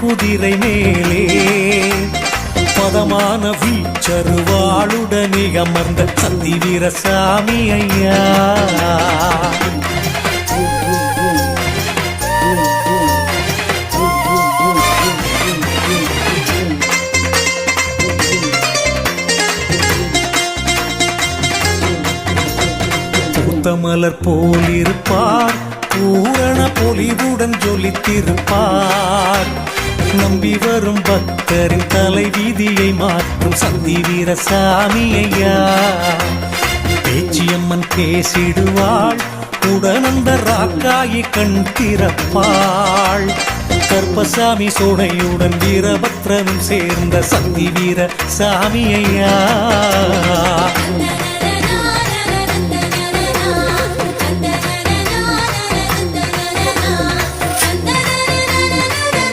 குதிரை மேலே பதமான வீச்சருவாளுடனே அமர்ந்த சந்தி வீரசாமி ஐயா. பூத்தமலர் போலிருப்பார், பூரண பொலிவுடன் ஜொலித்திருப்பார். நம்பி வரும் பக்தரின் தலை வீதியை மாற்றும் சந்தி வீரசாமி ஐயா. பேச்சியம்மன் பேசிடுவாள், உடனந்த ராக்காயி கண் திறப்பாள். கற்பசாமி சோனையுடன் வீரபத்ரனும் சேர்ந்த சந்தி வீர சாமி ஐயா.